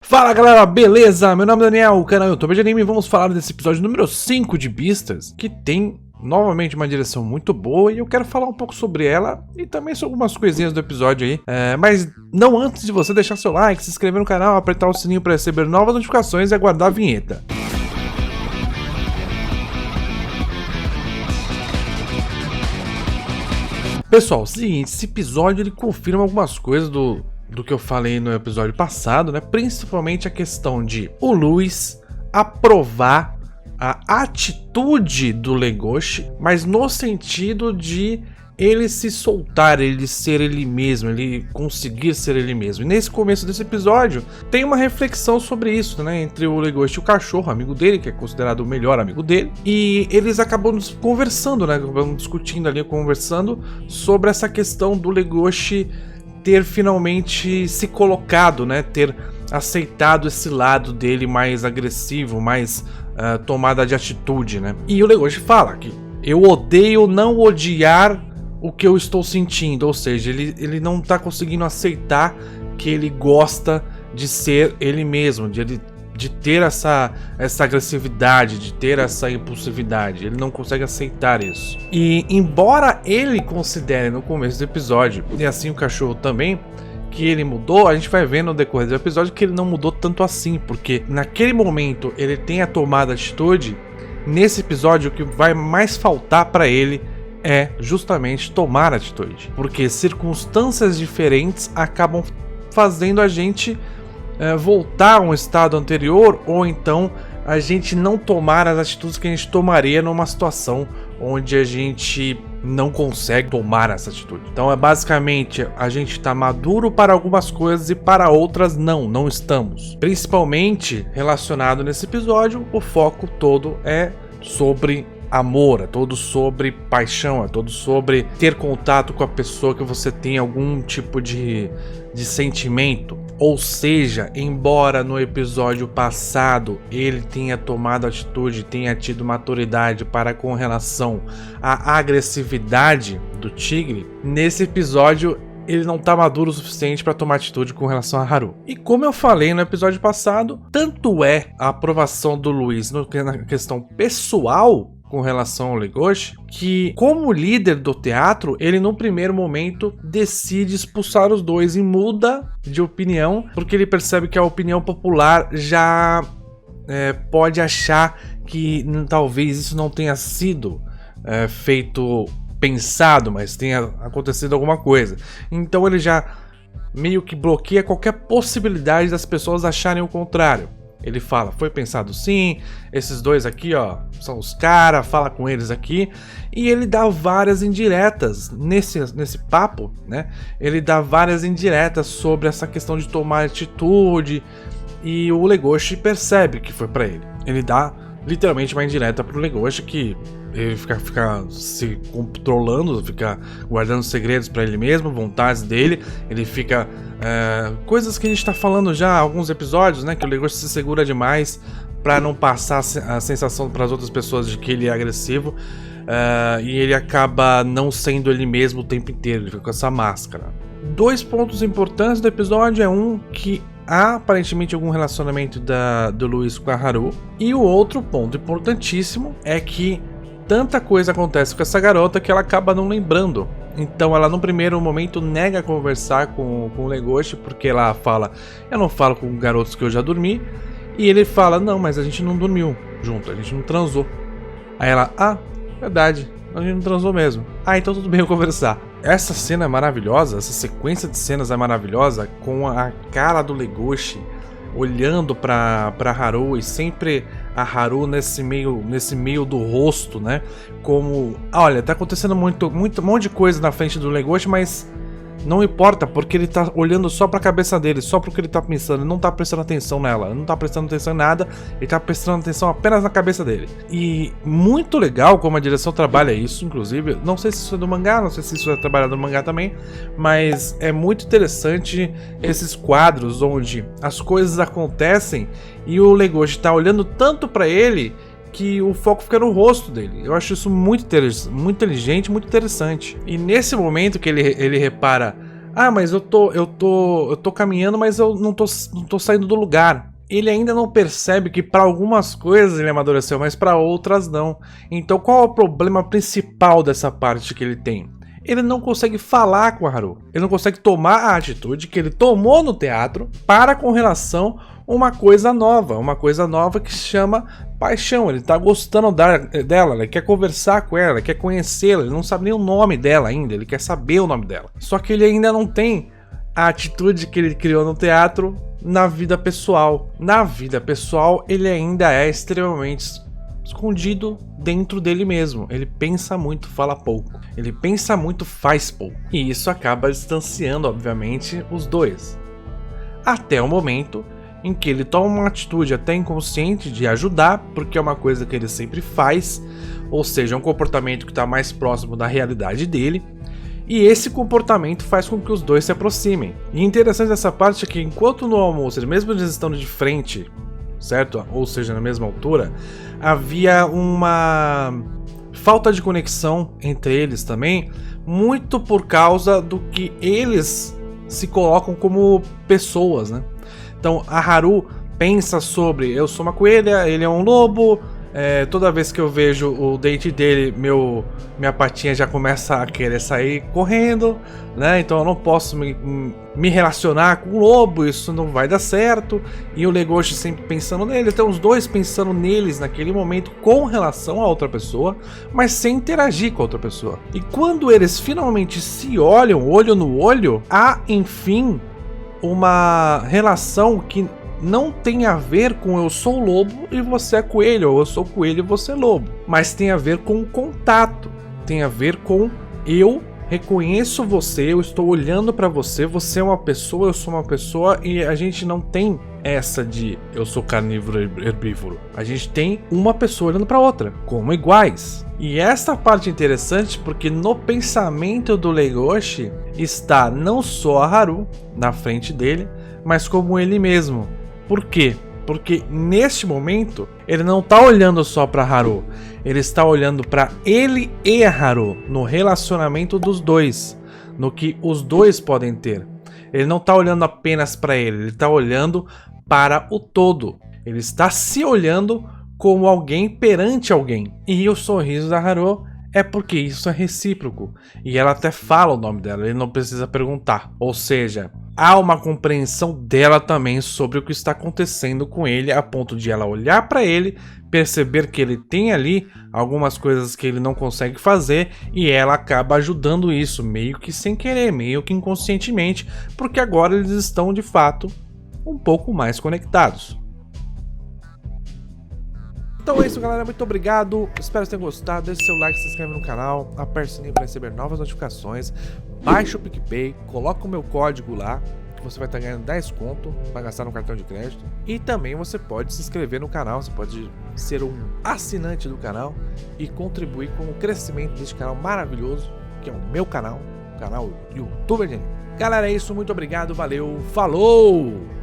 Fala galera, beleza? Meu nome é Daniel, o canal YouTube de Anime e vamos falar desse episódio número 5 de Beastars, que tem novamente uma direção muito boa e eu quero falar um pouco sobre ela e também sobre algumas coisinhas do episódio aí. Mas não antes de você deixar seu like, se inscrever no canal, apertar o sininho para receber novas notificações e aguardar a vinheta. Pessoal, seguinte, esse episódio ele confirma algumas coisas do que eu falei no episódio passado, né? Principalmente a questão de o Luis aprovar a atitude do Legoshi, mas no sentido de ele se soltar, ele ser ele mesmo, ele conseguir ser ele mesmo. E nesse começo desse episódio tem uma reflexão sobre isso, né? Entre o Legoshi e o cachorro, amigo dele, que é considerado o melhor amigo dele, e eles acabam conversando, né? Acabam discutindo ali, conversando sobre essa questão do Legoshi ter finalmente se colocado, né? Ter aceitado esse lado dele mais agressivo, mais tomada de atitude, né? E o Legoshi fala que eu odeio não odiar o que eu estou sentindo, ou seja, ele não tá conseguindo aceitar que ele gosta de ser ele mesmo, de ter essa agressividade, de ter essa impulsividade. Ele não consegue aceitar isso. E embora ele considere no começo do episódio, e assim o cachorro também, que ele mudou, a gente vai ver no decorrer do episódio que ele não mudou tanto assim, porque naquele momento ele tem a tomada de atitude. Nesse episódio o que vai mais faltar para ele é justamente tomar atitude, porque circunstâncias diferentes acabam fazendo a gente voltar a um estado anterior, ou então a gente não tomar as atitudes que a gente tomaria numa situação onde a gente não consegue tomar essa atitude. Então é basicamente a gente está maduro para algumas coisas e para outras não estamos. Principalmente relacionado nesse episódio, o foco todo é sobre amor, é todo sobre paixão, é todo sobre ter contato com a pessoa que você tem algum tipo de sentimento. Ou seja, embora no episódio passado ele tenha tomado atitude, tenha tido maturidade para com relação à agressividade do tigre, nesse episódio ele não tá maduro o suficiente para tomar atitude com relação a Haru. E como eu falei no episódio passado, tanto é a aprovação do Luis na questão pessoal com relação ao Legoshi, que como líder do teatro, ele no primeiro momento decide expulsar os dois e muda de opinião, porque ele percebe que a opinião popular já pode achar que talvez isso não tenha sido pensado, mas tenha acontecido alguma coisa. Então ele já meio que bloqueia qualquer possibilidade das pessoas acharem o contrário. Ele fala, foi pensado sim, esses dois aqui ó, são os caras, fala com eles aqui. E ele dá várias indiretas nesse papo, né? Ele dá várias indiretas sobre essa questão de tomar atitude. E o Legoshi percebe que foi pra ele. Ele dá literalmente uma indireta pro Legoshi, que ele fica se controlando, fica guardando segredos pra ele mesmo, vontades dele. Ele fica coisas que a gente tá falando já há alguns episódios, né? Que o Legoshi se segura demais pra não passar a sensação para as outras pessoas de que ele é agressivo. E ele acaba não sendo ele mesmo o tempo inteiro, ele fica com essa máscara. Dois pontos importantes do episódio é que há aparentemente algum relacionamento do Luis com a Haru. E o outro ponto importantíssimo é que tanta coisa acontece com essa garota que ela acaba não lembrando. Então ela no primeiro momento nega conversar com o Legoshi, porque ela fala, eu não falo com garotos que eu já dormi. E ele fala, não, mas a gente não dormiu junto, a gente não transou. Aí ela, verdade, a gente não transou mesmo. Então tudo bem eu conversar. Essa cena é maravilhosa, essa sequência de cenas é maravilhosa, com a cara do Legoshi olhando pra Haru, e sempre a Haru nesse meio do rosto, né? Como, olha, tá acontecendo um monte de coisa na frente do Legoshi, mas não importa, porque ele tá olhando só pra cabeça dele, só pro que ele tá pensando, ele não tá prestando atenção nela, ele não tá prestando atenção em nada, ele tá prestando atenção apenas na cabeça dele. E muito legal como a direção trabalha isso, inclusive, não sei se isso é do mangá, não sei se isso é trabalhado no mangá também, mas é muito interessante esses quadros onde as coisas acontecem e o Legoshi tá olhando tanto pra ele que o foco fica no rosto dele. Eu acho isso muito inteligente, muito interessante. E nesse momento que ele repara Ah, mas eu tô caminhando, mas eu não tô saindo do lugar. Ele ainda não percebe que para algumas coisas ele amadureceu, mas para outras não. Então qual é o problema principal dessa parte que ele tem? Ele não consegue falar com a Haru. Ele não consegue tomar a atitude que ele tomou no teatro para com relação a uma coisa nova que se chama paixão. Ele tá gostando dela, ele quer conversar com ela, ele quer conhecê-la, ele não sabe nem o nome dela ainda, ele quer saber o nome dela. Só que ele ainda não tem a atitude que ele criou no teatro na vida pessoal. Na vida pessoal, ele ainda é extremamente escondido dentro dele mesmo. Ele pensa muito, fala pouco. Ele pensa muito, faz pouco. E isso acaba distanciando, obviamente, os dois. Até o momento em que ele toma uma atitude até inconsciente de ajudar, porque é uma coisa que ele sempre faz, ou seja, um comportamento que está mais próximo da realidade dele. E esse comportamento faz com que os dois se aproximem. E interessante dessa parte é que enquanto no almoço, mesmo eles estando de frente, certo? Ou seja, na mesma altura, havia uma falta de conexão entre eles também, muito por causa do que eles se colocam como pessoas, né? Então a Haru pensa sobre, eu sou uma coelha, ele é um lobo. Toda vez que eu vejo o date dele, minha patinha já começa a querer sair correndo, né? Então eu não posso me relacionar com o lobo, isso não vai dar certo. E o Legoshi sempre pensando nele, então os dois pensando neles naquele momento com relação a outra pessoa, mas sem interagir com a outra pessoa. E quando eles finalmente se olham, olho no olho, há enfim uma relação que não tem a ver com eu sou lobo e você é coelho, ou eu sou coelho e você é lobo, mas tem a ver com contato, tem a ver com eu reconheço você, eu estou olhando para você, você é uma pessoa, eu sou uma pessoa, e a gente não tem essa de eu sou carnívoro e herbívoro. A gente tem uma pessoa olhando para outra, como iguais. E essa parte é interessante porque no pensamento do Legoshi está não só a Haru na frente dele, mas como ele mesmo. Por quê? Porque neste momento ele não está olhando só para Haru, ele está olhando para ele e a Haru, no relacionamento dos dois, no que os dois podem ter. Ele não está olhando apenas para ele está olhando para o todo. Ele está se olhando como alguém perante alguém. E o sorriso da Haru é porque isso é recíproco. E ela até fala o nome dela, ele não precisa perguntar. Ou seja, há uma compreensão dela também sobre o que está acontecendo com ele, a ponto de ela olhar para ele, perceber que ele tem ali algumas coisas que ele não consegue fazer, e ela acaba ajudando isso, meio que sem querer, meio que inconscientemente, porque agora eles estão de fato um pouco mais conectados. Então é isso, galera, muito obrigado, espero que tenham gostado, deixe seu like, se inscreve no canal, aperte o sininho para receber novas notificações, baixe o PicPay, coloca o meu código lá, que você vai estar ganhando 10 conto para gastar no cartão de crédito, e também você pode se inscrever no canal, você pode ser um assinante do canal e contribuir com o crescimento deste canal maravilhoso, que é o meu canal, o canal YouTuber. Galera, é isso, muito obrigado, valeu, falou!